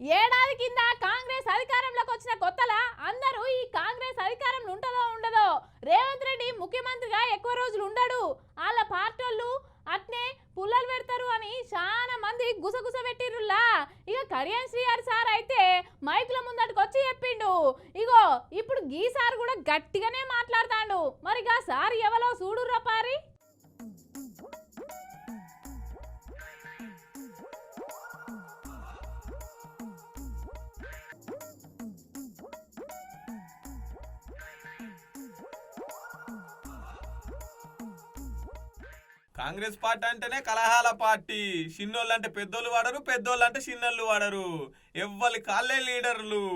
ఏడాది కింద కాంగ్రెస్ అధికారంలోకి వచ్చిన కొత్తలా అందరూ ఈ కాంగ్రెస్ అధికారంలో ఉంటదో ఉండదో రేవంత్ రెడ్డి ముఖ్యమంత్రిగా ఎక్కువ రోజులు ఉండడు, వాళ్ళ పార్టీలు అట్నే పుల్లలు పెడతారు అని చాలా మంది గుసగుస పెట్టిర్రులా. ఇక కడియం శ్రీహరి సార్ అయితే మైకుల ముందటికి వచ్చి చెప్పిండు, ఇగో ఇప్పుడు గీ సార్ కూడా గట్టిగానే మాట్లాడతాడు. మరిగా సార్ ఎవరో చూడుర్రా పారి. కాంగ్రెస్ పార్టీ అంటేనే కలహాల పార్టీ. చిన్నోళ్ళు అంటే పెద్దోళ్ళు వాడరు, పెద్దోళ్ళు అంటే చిన్నోళ్ళు వాడరు. ఎవ్వరి కాళ్ళే లీడర్లు.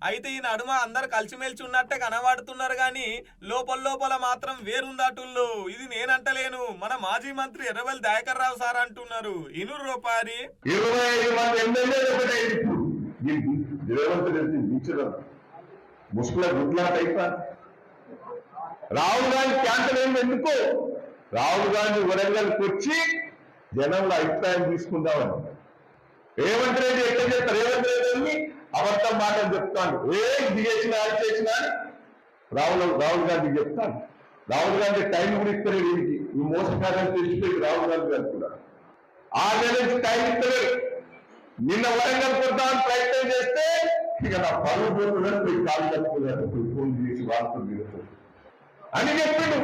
అయితే ఈ నడుమ అందరు కలిసిమెలిసి ఉన్నట్టే కనబడుతున్నారు గాని లోపల లోపల మాత్రం వేరుందాటుళ్ళు. ఇది నేనంటలేను, మన మాజీ మంత్రి ఎర్రవెల్లి దయాకర్ రావు సార్ అంటున్నారు. ఇనురు రూపారి 25 మంది ఎమ్మెల్యేలు ఒకటే ముసుగుల గుడ్లాట అయిపోయి రాహుల్ గాంధీ క్యాన్సర్ అయింది. ఎందుకు రాహుల్ గాంధీ వరంగల్కి వచ్చి జనంలో అభిప్రాయం తీసుకుందామని. రేవంత్ రెడ్డి ఎట్లా చెప్తారు? రేవంత్ రెడ్డి అబద్ధం మాటలు చెప్తాను, ఇది చేసినా అది చేసినా రాహుల్ గాంధీ చెప్తాను. రాహుల్ గాంధీ టైం కూడా ఇస్తారు. వీరికి ఈ మోసకార్యం తెలిసిపోయి రాహుల్ గాంధీ గారు కూడా 6 నెలల నుంచి టైం ఇస్తారు. నిన్న వరంగల్ కొద్దామని ప్రయత్నం చేస్తే ఇక నా పనులు పోతున్నారు, పోయి కాలు కట్టుకున్నారు, ఫోన్ చేసి వాడుతుంది అని చెప్పిండు.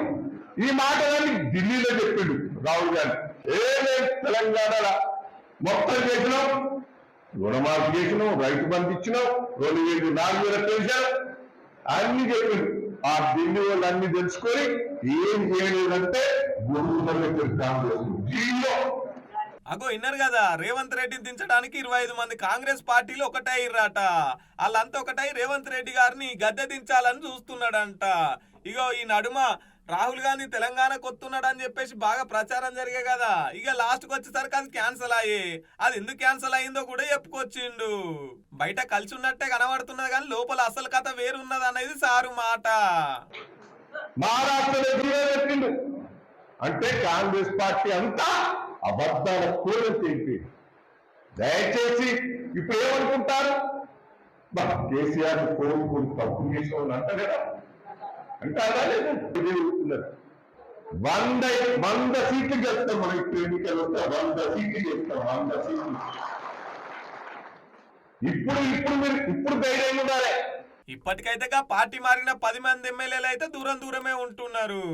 ఈ మాటలన్నీ ఢిల్లీలో చెప్పిండు రాహుల్ గాంధీ. మేము తెలంగాణ మొత్తం చేసినాం, రుణమాఫీ చేసినాం, రైతు బంధు ఇచ్చినాం, 2000 4,000 పెంచాం అన్ని చెప్పిండు. ఆ ఢిల్లీ వాళ్ళు అన్ని తెలుసుకొని ఏం చేయలేదంటే కాంగ్రెస్ ఢిల్లీలో. అగో విన్నారు కదా, రేవంత్ రెడ్డిని దించడానికి 25 మంది కాంగ్రెస్ పార్టీలు ఒకటే ఇర్రాట. వాళ్ళంతా ఒకటై రేవంత్ రెడ్డి గారిని గద్దె దించాలని చూస్తున్నాడంట. ఇగో ఈ నడుమ రాహుల్ గాంధీ తెలంగాణ కొత్తున్నాడు అని చెప్పేసి బాగా ప్రచారం జరిగే కదా. ఇక లాస్ట్కి వచ్చేసరికి అది క్యాన్సల్ అయ్యి, అది ఎందుకు క్యాన్సల్ అయిందో కూడా చెప్పుకొచ్చిండు. బయట కలిసి ఉన్నట్టే కనబడుతున్నది కానీ లోపల అసలు కథ వేరున్నది అనేది సారు మాట. మహారాష్ట్రలో అంటే కాంగ్రెస్ పార్టీ అంతా అబద్ధాల కూరలు తెలిపి. దయచేసి ఇప్పుడు ఏమనుకుంటారు, కేసీఆర్ కోరుకుని తప్పు చేసిన అంట కదా, అంటే అలా లేదు. 100 సీట్లు చేస్తాం మనం. ఇప్పుడు ఎన్నికలు వస్తే 100 సీట్లు చేస్తాం, 100 సీట్లు. ఇప్పుడు ధైర్యం ఉండాలి. ఇప్పటికైతే పార్టీ మారిన 10 మంది ఎమ్మెల్యేలు అయితే దూరమే ఉంటున్నారు.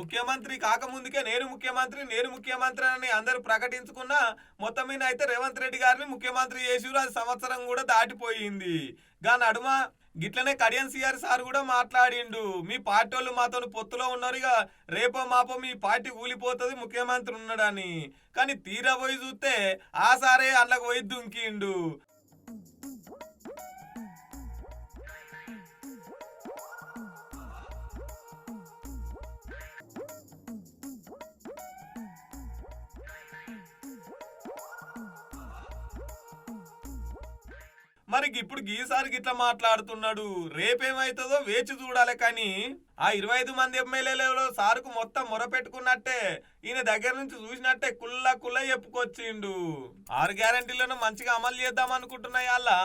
ముఖ్యమంత్రి కాకముందుకే నేను ముఖ్యమంత్రి అని అందరూ ప్రకటించుకున్నా మొత్తం మీద అయితే రేవంత్ రెడ్డి గారిని ముఖ్యమంత్రి చేసిరు. అది సంవత్సరం కూడా దాటిపోయింది. గా నడుమ గిట్లనే కడియం శ్రీహరి సార్ కూడా మాట్లాడిండు, మీ పార్టీ వాళ్ళు మాతో పొత్తులో ఉన్నారు, ఇక రేపో మాపో మీ పార్టీ కూలిపోతుంది ముఖ్యమంత్రి ఉన్నాడని. కానీ తీరా పోయి చూస్తే ఆ సారే అందులోకి పోయి దుంకిండు. మరి ఇప్పుడు గీసారి గిట్లా మాట్లాడుతున్నాడు. రేపేమైతుందో వేచి చూడాలి. కానీ ఆ 25 మంది ఎమ్మెల్యేలలో సారుకు మొత్తం మొరపెట్టుకున్నట్టే, ఈయన దగ్గర నుంచి చూసినట్టే కుల్ల చెప్పుకొచ్చిండు. 6 గ్యారంటీలను మంచిగా అమలు చేద్దాం అనుకుంటున్నాయి. అలా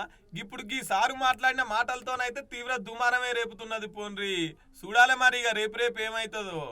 ఇప్పుడు గీ సారు మాట్లాడిన మాటలతోనైతే తీవ్ర దుమారమే రేపుతున్నది. పోన్రి చూడాలి మరి ఇక రేపు ఏమైతుందో.